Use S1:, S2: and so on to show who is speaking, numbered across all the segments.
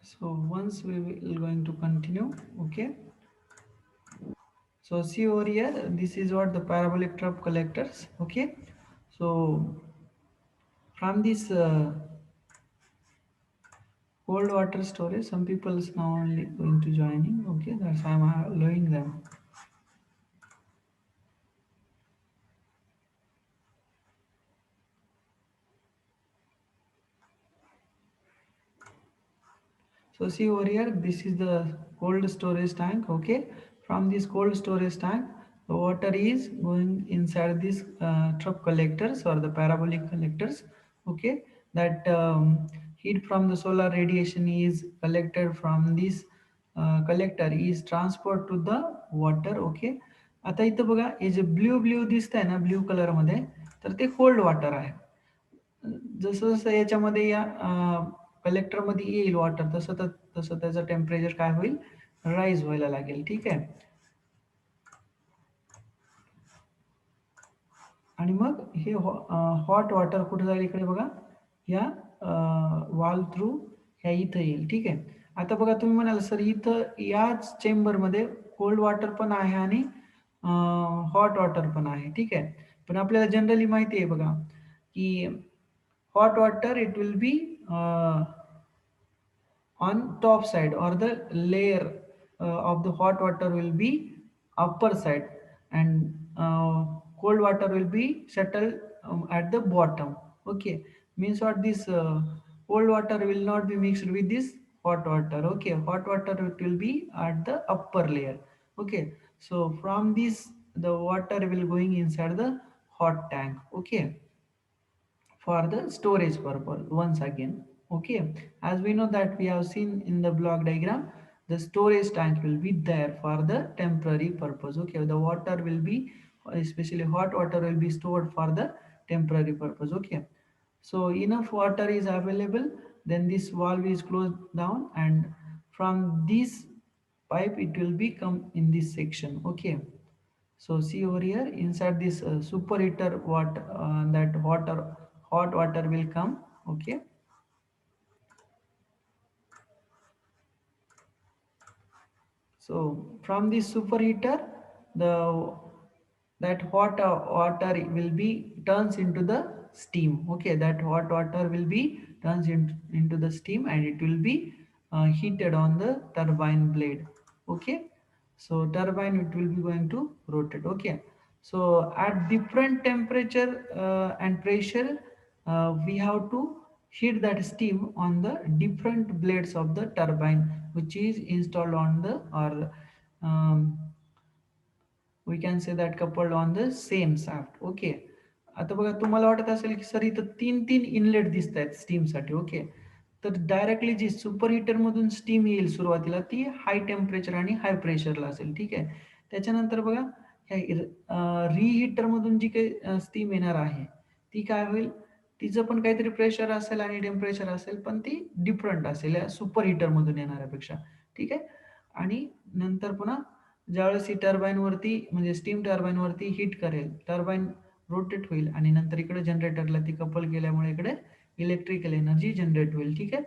S1: So once we will going to continue. Okay, so see over here, this is what the parabolic trough collectors. Okay, so from this cold water storage, some people is now only going to joining. Okay, that's why I'm allowing them. So see over here, this is the cold storage tank. Okay, from this cold storage tank, the water is going inside these trough collectors or the parabolic collectors. Okay, that heat from the solar radiation is collected from this collector is transferred to the water. Okay, आता इथं बघा हे जे blue blue दिसतंय ना blue colour मध्ये तर ते कोल्ड वॉटर आहे. जसं जसं याच्यामध्ये या कलेक्टरमध्ये येईल वॉटर तसं तसं त्याचं टेम्परेचर काय होईल राईज व्हायला लागेल. ठीक आहे. आणि मग हे हॉट वॉटर कुठे जाईल इकडे बघा या वॉल थ्रू ह्या इथं येईल. ठीक आहे. आता बघा तुम्ही म्हणाल सर इथं याच चेंबरमध्ये कोल्ड वॉटर पण आहे आणि हॉट वॉटर पण आहे. ठीक आहे. पण आपल्याला जनरली माहिती आहे बघा की hot water it will be on top side or the layer of the hot water will be upper side and cold water will be settled at the bottom. Okay, means what this cold water will not be mixed with this hot water. Okay, hot water it will be at the upper layer. Okay, so from this the water will going inside the hot tank. Okay, for the storage purpose once again. Okay, as we know that we have seen in the block diagram, the storage tank will be there for the temporary purpose. Okay, the water will be, especially hot water will be stored for the temporary purpose. Okay, so enough water is available, then this valve is closed down and from this pipe it will be come in this section. Okay, so see over here inside this superheater what that water hot water will come. Okay, so from this superheater the that hot water will be turns into the steam. Okay, that hot water will be turns into the steam and it will be heated on the turbine blade. Okay, so turbine it will be going to rotate. Okay, so at different temperature and pressure we have to heat that steam on the different blades of the turbine which is installed on the or um, we can say that coupled on the same shaft. Okay, आता बघा तुम्हाला वाटत असेल की sir इथं तीन तीन inlet दिसत आहेत स्टीमसाठी. ओके, तर डायरेक्टली जी सुपर हिटर मधून स्टीम येईल सुरुवातीला ती हाय टेम्परेचर आणि हाय प्रेशरला असेल. ठीक आहे. त्याच्यानंतर बघा ह्या रिहीटर मधून जी काही स्टीम येणार आहे ती काय होईल, तिचं पण काहीतरी प्रेशर असेल आणि टेम्परेचर असेल पण ती डिफरंट असेल या सुपर हिटर मधून येणाऱ्यापेक्षा. ठीक आहे. आणि नंतर पुन्हा ज्यावेळेस ही टर्बाईनवरती म्हणजे स्टीम टर्बाईनवरती हीट करेल, टर्बाईन रोटेट होईल आणि नंतर इकडे जनरेटरला ती कपल केल्यामुळे इकडे इलेक्ट्रिकल एनर्जी जनरेट होईल. ठीक आहे.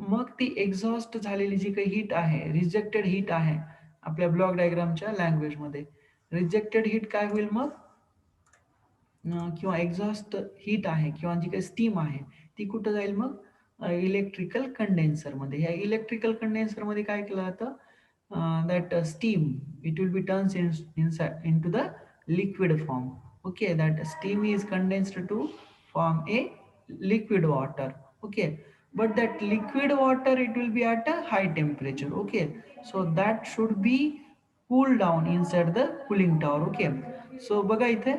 S1: मग ती एक्झॉस्ट झालेली जी काही हीट आहे, रिजेक्टेड हीट आहे आपल्या ब्लॉक डायग्रामच्या लँग्वेजमध्ये, रिजेक्टेड हीट काय होईल मग किंवा एक्झॉस्ट हीट आहे किंवा जी काही स्टीम आहे ती कुठं जाईल मग इलेक्ट्रिकल कंडेन्सरमध्ये. ह्या इलेक्ट्रिकल कंडेन्सरमध्ये काय केलं जातं, that steam it will be turns inside into the liquid form. Okay, that steam is condensed to form a liquid water. Okay, but that liquid water it will be at a high temperature. Okay, so that should be cool down inside the cooling tower. Okay, so बघा इथे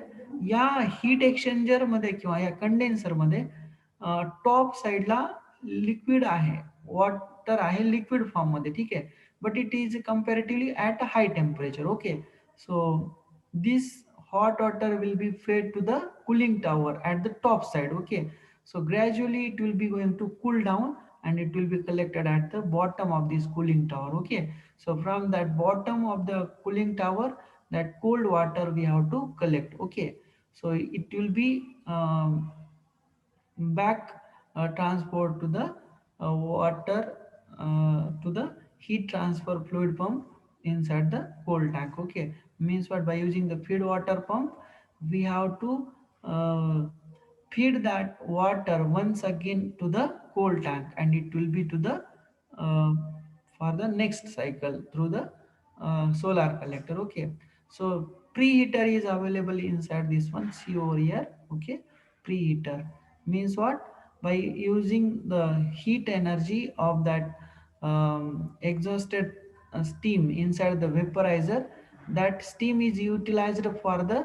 S1: या heat exchanger मध्ये किंवा या condenser मध्ये top साइडला liquid आहे, water आहे लिक्विड फॉर्म मध्ये. ठीक आहे, but it is comparatively at a high temperature. Okay, so this hot water will be fed to the cooling tower at the top side. Okay, so gradually it will be going to cool down and it will be collected at the bottom of this cooling tower. Okay, so from that bottom of the cooling tower that cold water we have to collect. Okay, so it will be back transport to the water heat transfer fluid pump inside the cold tank. Okay, means what? By using the feed water pump, we have to uh, feed that water once again to the cold tank, and it will be to the uh, for the next cycle through the solar collector. Okay, so preheater is available inside this one. See over here. Okay, preheater means what? By using the heat energy of that exhausted steam inside the vaporizer, that steam is utilized for the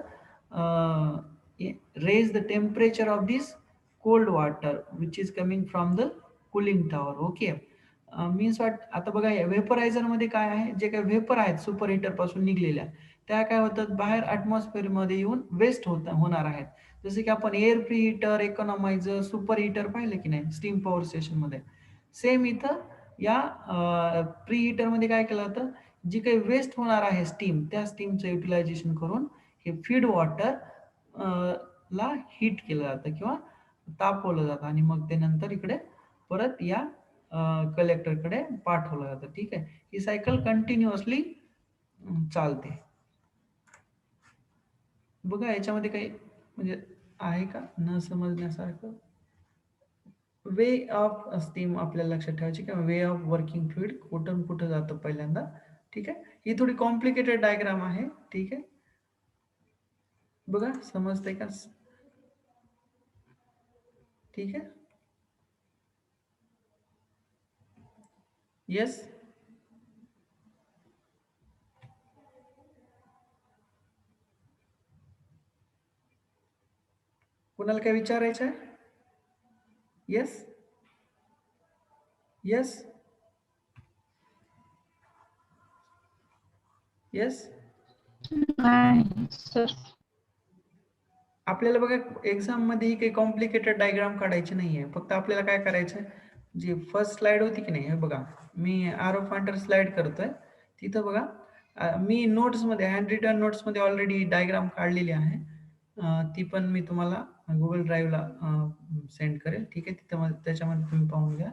S1: uh, raise the temperature of this cold water which is coming from the cooling tower. Okay, means what आता बघा वेपरायझर मध्ये काय आहे, जे काही vapour आहेत super heater पासून निघलेल्या त्या काय होतात बाहेर ॲटमॉस्फिअर मध्ये येऊन वेस्ट होणार आहेत. जसे की आपण air preheater, economiser, superheater पाहिलं की नाही स्टीम पॉवर स्टेशन मध्ये, सेम इथं या प्री हिटर मध्ये काय केलं जातं, जी काही वेस्ट होणार आहे स्टीम त्या स्टीमचं युटिलायझेशन करून हे फीड वॉटर ला हीट केलं जातं किंवा तापवलं जातं आणि मग ते नंतर इकडे परत या कलेक्टरकडे पाठवलं जातं. ठीक आहे, ही सायकल कंटिन्युअसली चालते. बघा याच्यामध्ये काही म्हणजे आहे का न समजण्यासारखं. वे ऑफ स्टीम आपल्याला लक्षात ठेवायची किंवा वे ऑफ वर्किंग फ्लुइड कुठून कुठं जातं पहिल्यांदा. ठीक आहे, ही थोडी कॉम्प्लिकेटेड डायग्राम आहे. ठीक आहे, बघा समजतंय का? ठीक आहे, येस, कुणाला काय विचारायचं आहे? Yes, yes, yes.
S2: नाही सर.
S1: आपल्याला बघा एक्झाममध्ये काही कॉम्प्लिकेटेड डायग्राम काढायची नाही आहे. फक्त आपल्याला काय करायचं आहे, जी फर्स्ट स्लाईड होती की नाही, हे बघा मी आरो फांटर स्लाईड करतोय तिथं बघा मी नोट्समध्ये हँड रिटन नोट्समध्ये ऑलरेडी डायग्राम काढलेली आहे. ती पण मी तुम्हाला गुगल ड्राईव्हला सेंड करेल. ठीक आहे, तिथं त्याच्यामध्ये तुम्ही पाहून घ्या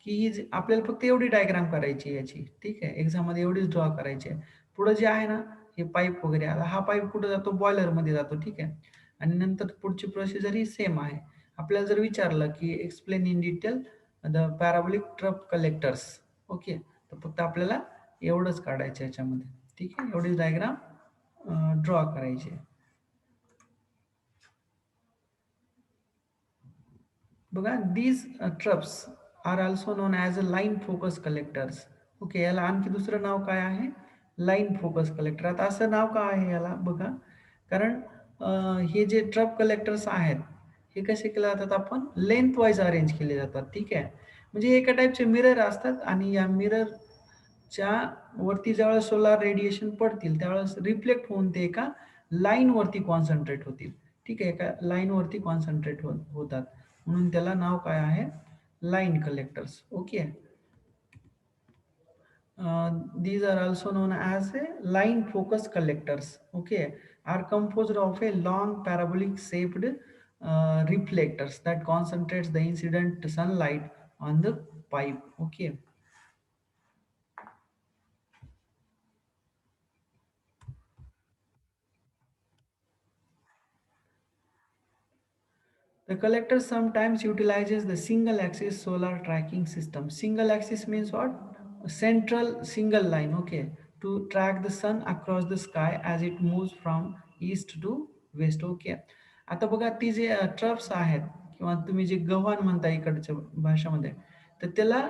S1: की ही आपल्याला फक्त एवढी डायग्राम करायची आहे याची. ठीक आहे, एक्झाममध्ये एवढीच ड्रॉ करायची आहे. पुढं जे आहे ना हे पाईप वगैरे आला, हा पाईप कुठं जातो, बॉयलरमध्ये जातो. ठीक आहे, आणि नंतर पुढची प्रोसिजर ही सेम आहे. आपल्याला जर विचारलं की explain in detail the parabolic trough collectors, okay, तर फक्त आपल्याला एवढंच काढायचं याच्यामध्ये. ठीक आहे, एवढीच डायग्राम ड्रॉ करायची आहे. बघा these troughs are also known as a line focus collectors. Okay, याला आणखी दुसरं नाव काय आहे, लाईन फोकस कलेक्टर. आता असं नाव का आहे याला बघा, कारण हे जे ट्रप कलेक्टर्स आहेत हे कसे केले जातात, आपण लेंथ वाईज अरेंज केले जातात. ठीक आहे, म्हणजे एका टाईपचे मिरर असतात आणि या मिररच्या वरती ज्यावेळेस सोलार रेडिएशन पडतील त्यावेळेस रिफ्लेक्ट होऊन ते एका लाईनवरती कॉन्सन्ट्रेट होतील. ठीक आहे, एका लाईनवरती कॉन्सन्ट्रेट होतात, म्हणून त्याला नाव काय आहे, line collectors. Okay, these are also known as a line focus collectors. Okay, are composed of a long parabolic shaped reflectors that concentrates the incident sunlight on the pipe. Okay, the collector sometimes utilizes the single axis solar tracking system. Single axis means what? A central single line, okay, to track the sun across the sky as it moves from east to west. Okay, आता बघा ती जे ट्रप्स आहेत किंवा तुम्ही जे गव्हाण म्हणता इकडच्या भाषामध्ये, तर त्याला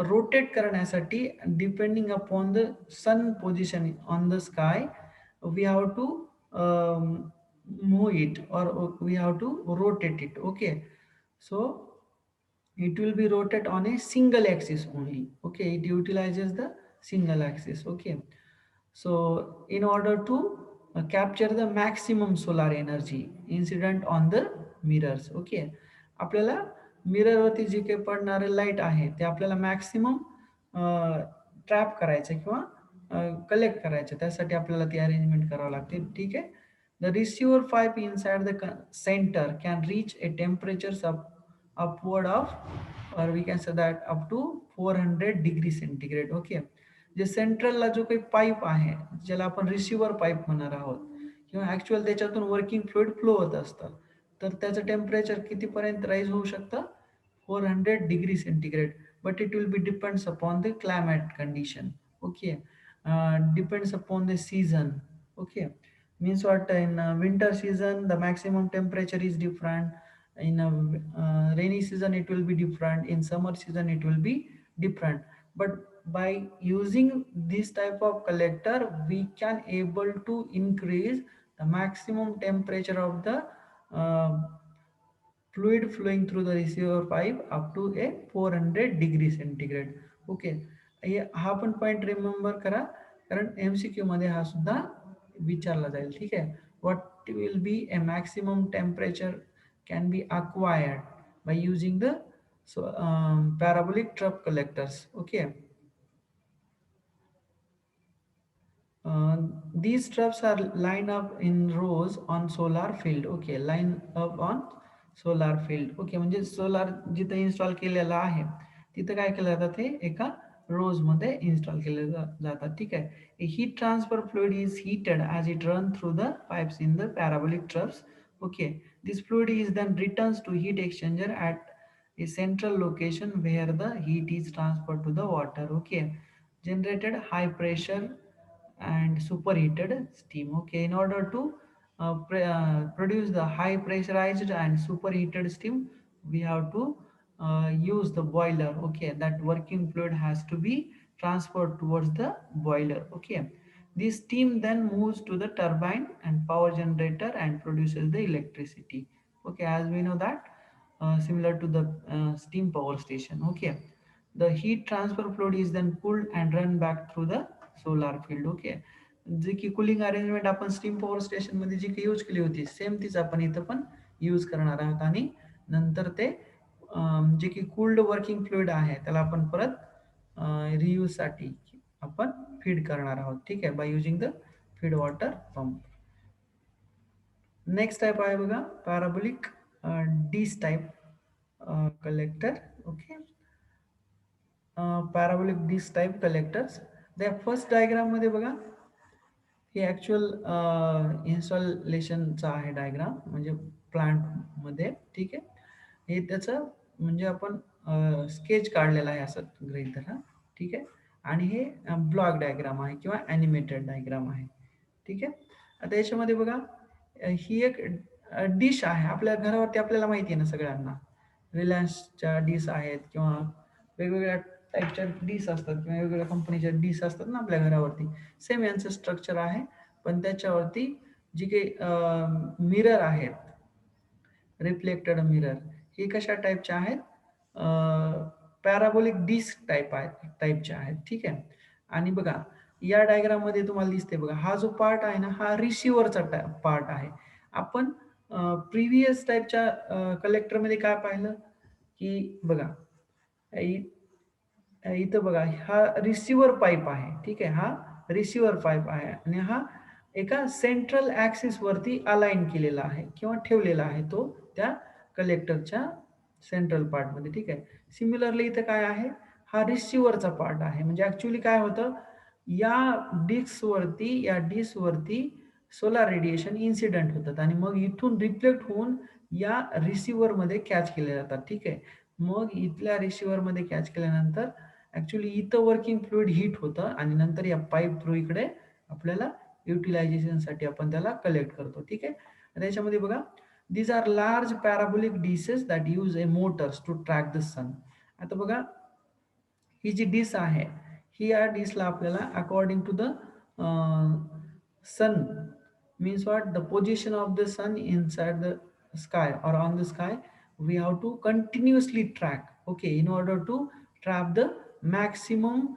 S1: रोटेट करण्यासाठी depending upon the sun position on the sky we have to move it, or we have to rotate it. Okay, so it will be rotate on a single axis only. Okay, it utilizes the single axis. Okay, so in order to capture the maximum solar energy incident on the mirrors. Okay, आपल्याला मिररवरती जे काही पडणारे light आहे ते आपल्याला maximum trap करायचं किंवा collect करायचं, त्यासाठी आपल्याला ती अरेंजमेंट करावं लागते. ठीक आहे, the receiver pipe inside the center can reach a temperature upward of or we can say that up to 400 degree centigrade. Okay, जे सेंट्रलला जो काही पाईप आहे ज्याला आपण रिसिव्हर पाईप म्हणणार आहोत किंवा ऍक्च्युअल त्याच्यातून वर्किंग फ्लुइड फ्लो होत असतं, तर त्याचं टेम्परेचर कितीपर्यंत राईज होऊ शकतं? 400 degree centigrade, but it will be depends upon the climate condition. Okay, depends upon the season. Okay, means what, in winter season the maximum temperature is different, in rainy season it will be different, in summer season it will be different. But by using this type of collector we can able to increase the maximum temperature of the uh, fluid flowing through the receiver pipe up to a 400 degree centigrade. Okay, हा पण point remember करा, कारण MCQ मध्ये हा सुद्धा विचारला जाईल. ठीक आहे, what will be A maximum temperature can be acquired bye using the parabolic trough collectors. Okay, Uh, these troughs are lined up in rows on solar field. Okay, line up on solar field. Okay, म्हणजे solar जिथं install केलेलं आहे तिथं काय केलं जातं, ते एका रोज मध्ये इन्स्टॉल केले जातात. ठीक आहे, heat transfer fluid is heated as it run through the pipes in the parabolic troughs. Okay, this fluid is then returns to heat exchanger at a central location where the heat is transferred to the water. Okay, generated high pressure and superheated steam. Okay, in order to produce the high pressurized and superheated steam we have to use the boiler. Okay, that working fluid has to be transferred towards the boiler. Okay, this steam then moves to the turbine and power generator and produces the electricity. Okay, as we know that similar to the steam power station. Okay, the heat transfer fluid is then cooled and run back through the solar field. Okay, जी की cooling arrangement आपण steam power station मध्ये जी काही use केली होती same तीच आपण इथं पण यूज करणार आहोत, आणि नंतर ते जे की कूल्ड वर्किंग फ्लुइड आहे त्याला आपण परत रियूज साठी आपण फीड करणार आहोत. ठीक आहे, by using the feed water pump. Next type आहे बघा parabolic dish type collector. Okay, parabolic dish type collectors. त्या फर्स्ट डायग्राम मध्ये बघा, हे ॲक्च्युअल इन्स्टॉलेशनचा आहे डायग्राम, म्हणजे प्लांटमध्ये. ठीक आहे, हे त्याचं म्हणजे आपण स्केच काढलेला आहे असं गृहीत धरा. ठीक आहे, आणि हे ब्लॉक डायग्राम आहे किंवा ॲनिमेटेड डायग्राम आहे. ठीक आहे, आता याच्यामध्ये बघा ही एक डिश आहे. आपल्या घरावरती आपल्याला माहिती आहे ना सगळ्यांना, रिलायन्सच्या डिश आहेत किंवा वेगवेगळ्या टाईपच्या डिश असतात किंवा वेगवेगळ्या कंपनीच्या डिश असतात ना आपल्या घरावरती. सेम यांचं स्ट्रक्चर आहे, पण त्याच्यावरती जी काही मिरर आहेत, रिफ्लेक्टेड मिरर, हे कशा टाईपच्या आहेत? पॅराबोलिक डिश टाईप आहेत, टाईपचे आहेत. ठीक आहे, आणि बघा या डायग्राम मध्ये तुम्हाला दिसते बघा, हा जो पार्ट आहे ना हा रिसिव्हरचा पार्ट आहे. आपण प्रिव्हियस टाईपच्या कलेक्टरमध्ये काय पाहिलं की बघा इथं बघा हा रिसिव्हर पाईप आहे. ठीक आहे, हा रिसिव्हर पाईप आहे आणि हा एका सेंट्रल ऍक्सिस वरती अलाइन केलेला आहे किंवा ठेवलेला आहे तो त्या कलेक्टरच्या सेंट्रल पार्ट मध्ये. ठीक आहे, सिमिलरली इथं काय आहे, हा रिसिव्हरचा पार्ट आहे. म्हणजे ऍक्च्युअली काय होतं, या डिस्क वरती सोलार रेडिएशन इन्सिडेंट होतात आणि मग इथून रिफ्लेक्ट होऊन या रिसिव्हर मध्ये कॅच केले जातात. ठीक आहे, मग इथल्या रिसिव्हर मध्ये कॅच केल्यानंतर ऍक्च्युअली इथं वर्किंग फ्लुइड हीट होतं आणि नंतर या पाईप थ्रू इकडे आपल्याला युटिलायझेशनसाठी आपण त्याला कलेक्ट करतो. ठीक आहे, त्याच्यामध्ये बघा these are large parabolic dishes that use a motors to track the sun. आता बघा ही जी डिश आहे ही या डिशला आपल्याला according to the sun, means what, the position of the sun inside the sky or on the sky, we have to continuously track. Okay, in order to trap the maximum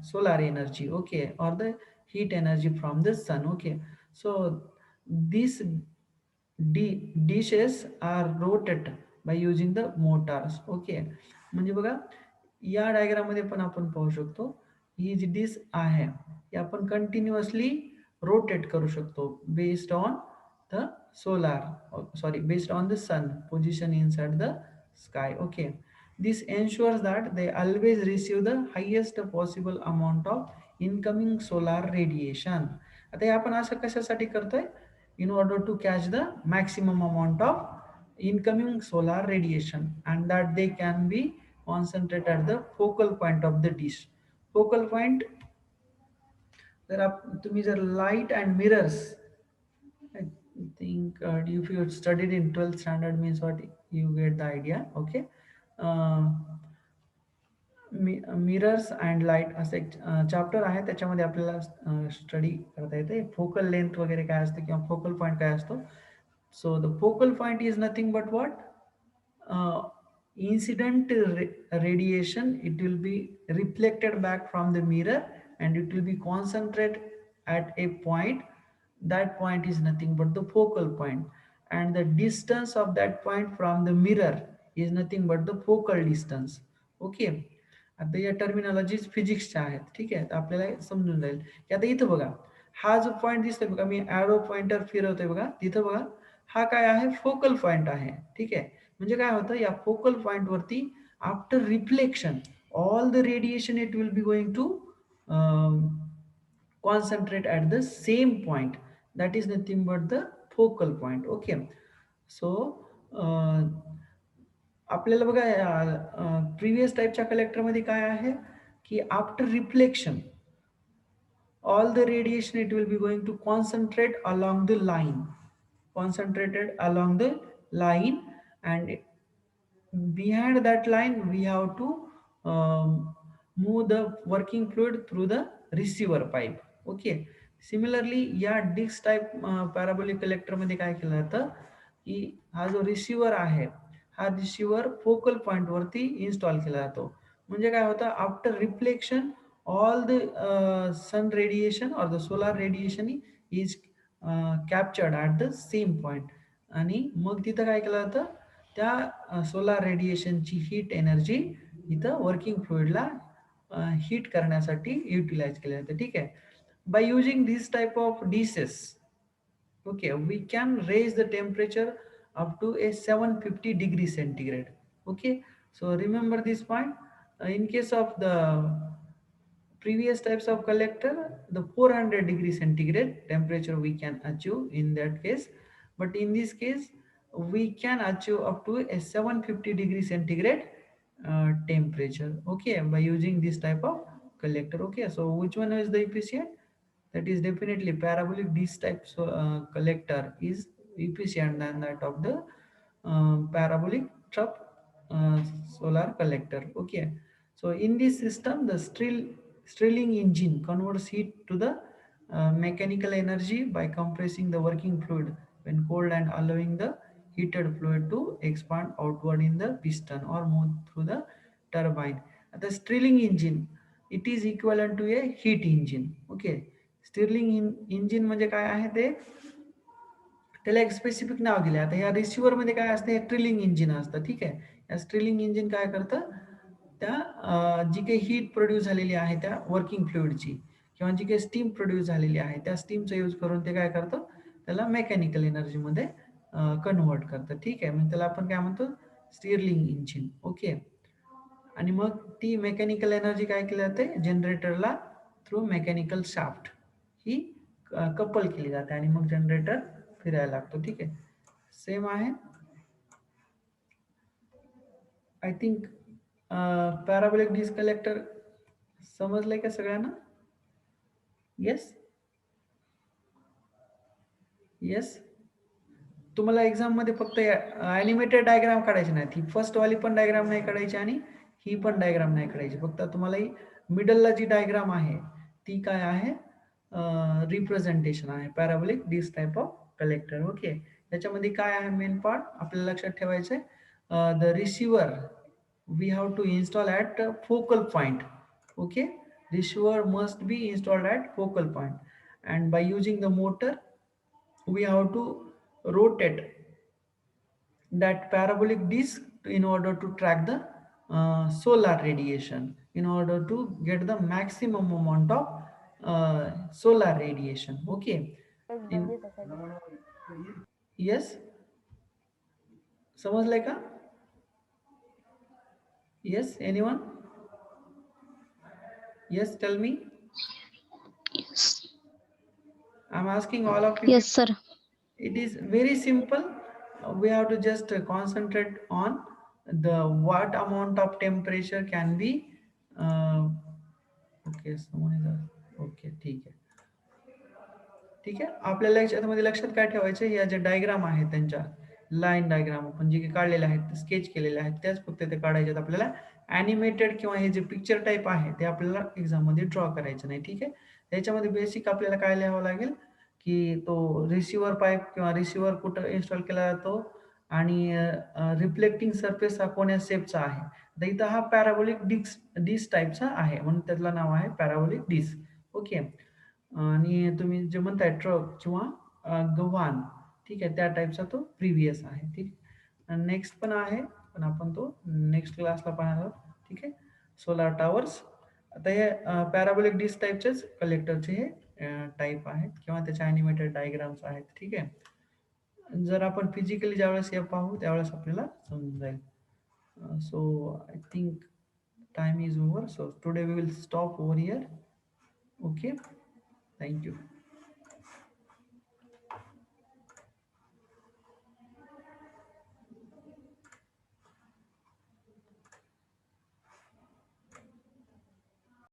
S1: solar energy. Okay, or the heat energy from the sun. Okay, so these dishes are rotated by using the motors. Okay, म्हणजे बघा या diagram मध्ये पण आपण पाहू शकतो, ही जी dish आहे ही आपण कंटिन्युअसली रोटेट करू शकतो based on the solar, sorry, based on the sun, position inside the sky. Okay, this ensures that they always receive the highest possible amount of incoming solar radiation. आता हे आपण असं कशासाठी करतोय? In order to catch the maximum amount of incoming solar radiation, and that they can be concentrated at the focal point of the dish. Focal point, तुम्ही जर light and mirrors, I think if you studied in 12th standard means what, you get the idea. Okay. Mirrors and light असं एक chapter आहे, त्याच्यामध्ये आपल्याला study करता येते focal length वगैरे काय असते किंवा फोकल पॉईंट काय असतो. So the focal point is nothing but what, incident radiation. It will be reflected back from the mirror and it will be concentrated at a point. That point is nothing but the focal point, and the distance of that point from the mirror is nothing but the focal distance. Okay, आता या टर्मिनॉलॉजीज फिजिक्सच्या आहेत. ठीक आहे, तर आपल्याला समजून जाईल की आता इथं बघा, हा जो पॉईंट दिसतोय बघा, मी ॲरो पॉइंटर फिरवतोय बघा, तिथं बघा हा काय आहे, फोकल पॉईंट आहे. ठीक आहे, म्हणजे काय होतं, या फोकल पॉईंट वरती after reflection all the radiation it will be going to concentrate at the same point. That is nothing but the focal point. Okay, so आपल्याला बघा प्रिव्हियस टाईपच्या कलेक्टरमध्ये काय आहे की after reflection all the radiation it will be going to concentrate along the line, concentrated along the line, and behind that line we have to move the working fluid through the receiver pipe. Okay, similarly या disk type parabolic collector मध्ये काय केलं जातं की हा जो receiver आहे, हा रिसिव्हर फोकल पॉइंट वरती इन्स्टॉल केला जातो. म्हणजे काय होतं, after reflection all the sun radiation or the solar radiation is captured at the same point. आणि मग तिथं काय केलं जातं, त्या सोलार रेडिएशनची हीट एनर्जी इथं वर्किंग फ्लुइडला हीट करण्यासाठी युटिलाइज केलं जातं. ठीक आहे, by using this type of dishes, okay, we can raise the temperature up to a 750 degree centigrade. Okay, so remember this point. In case of the previous types of collector, the 400 degree centigrade temperature we can achieve in that case, but in this case we can achieve up to a 750 degree centigrade temperature. Okay, by using this type of collector. Okay, so which one is the efficient? That is definitely parabolic dish type. So collector is efficient than that of the parabolic trap solar collector. Okay, so in this system the Stirling engine converts heat to the mechanical energy by compressing the working fluid when cold and allowing the heated fluid to expand outward in the piston or move through the turbine. The Stirling engine, it is equivalent to a heat engine. Okay, Stirling engine म्हणजे काय आहे ते, त्याला एक specific नाव दिले. आता या receiver मध्ये काय असतं, हे ट्रिलिंग इंजिन असतं. ठीक आहे, या स्ट्रिलिंग इंजिन काय करतं, त्या जी काही हीट प्रोड्यूस झालेली आहे त्या वर्किंग फ्लुइडची किंवा जी काही स्टीम प्रोड्यूस झालेली आहे त्या स्टीमचा यूज करून ते काय करतं, त्याला मेकॅनिकल एनर्जीमध्ये कन्वर्ट करतं. ठीक आहे, म्हणजे त्याला आपण काय म्हणतो, स्टिर्लिंग इंजिन. ओके, आणि मग ती मेकॅनिकल एनर्जी काय केली जाते, जनरेटरला थ्रू मेकॅनिकल शाफ्ट ही कपल केली जाते आणि मग जनरेटर फिरायला लागतो. ठीक आहे, सेम आहे. I think parabolic disc collector समजलंय का सगळ्यांना? Yes, yes. तुम्हाला एक्झाम मध्ये फक्त ॲनिमेटेड डायग्राम काढायची नाही, ही फर्स्ट वाली पण डायग्राम नाही काढायची आणि ही पण डायग्राम नाही काढायची. फक्त तुम्हाला ही मिडलला जी डायग्राम आहे ती काय आहे, रिप्रेझेंटेशन आहे parabolic disc type of collector. Okay, त्याच्यामध्ये काय आहे मेन पार्ट आपल्याला लक्षात ठेवायचं आहे, the receiver we have to install at focal point. Okay, receiver must be installed at focal point, and by using the motor we have to rotate that parabolic disc in order to track the solar radiation, in order to get the maximum amount of solar radiation. Okay, in, yes, समजलंय का? Yes, anyone? Yes, tell me.
S2: Yes.
S1: I'm asking all of you.
S2: Yes, sir.
S1: It is very simple. We have to just concentrate on the what amount of temperature can be. Uh, okay, someone is. Okay, ठीक है. ठीक आहे. आपल्याला याच्यामध्ये लक्षात काय ठेवायचं, या ज्या डायग्राम आहेत त्यांच्या लाईन डायग्राम आपण जे काही काढलेले आहेत, स्केच केलेले आहेत, त्याच फक्त ते काढायचे आहेत आपल्याला. ॲनिमेटेड किंवा हे जे पिक्चर टाइप आहे ते आपल्याला एक्झाममध्ये ड्रॉ करायचं नाही. ठीक आहे. त्याच्यामध्ये बेसिक आपल्याला काय लिहावं लागेल, की तो रिसिव्हर पाईप किंवा रिसिव्हर कुठं इन्स्टॉल केला जातो आणि रिफ्लेक्टिंग सरफेस हा कोण्या शेपचा आहे. तर इथं हा पॅराबोलिक डिस्क टाईपचा आहे म्हणून त्यातलं नाव आहे पॅराबोलिक डिस्क. ओके. आणि तुम्ही जे म्हणताय ट्रक किंवा गव्हाण, ठीक आहे, त्या टाईपचा तो प्रिव्हियस आहे. ठीक. नेक्स्ट पण आहे, पण आपण तो नेक्स्ट क्लासला पाहणार आहोत. ठीक आहे. Solar towers. आता हे पॅराबोलिक डिस्क टाईपचेच कलेक्टरचे हे टाईप आहेत किंवा त्याचे ॲनिमेटेड डायग्राम्स आहेत. ठीक आहे. जर आपण फिजिकली ज्यावेळेस हे पाहू त्यावेळेस आपल्याला समजून जाईल. So I think time is over, so today we will stop over here. Okay, thank you.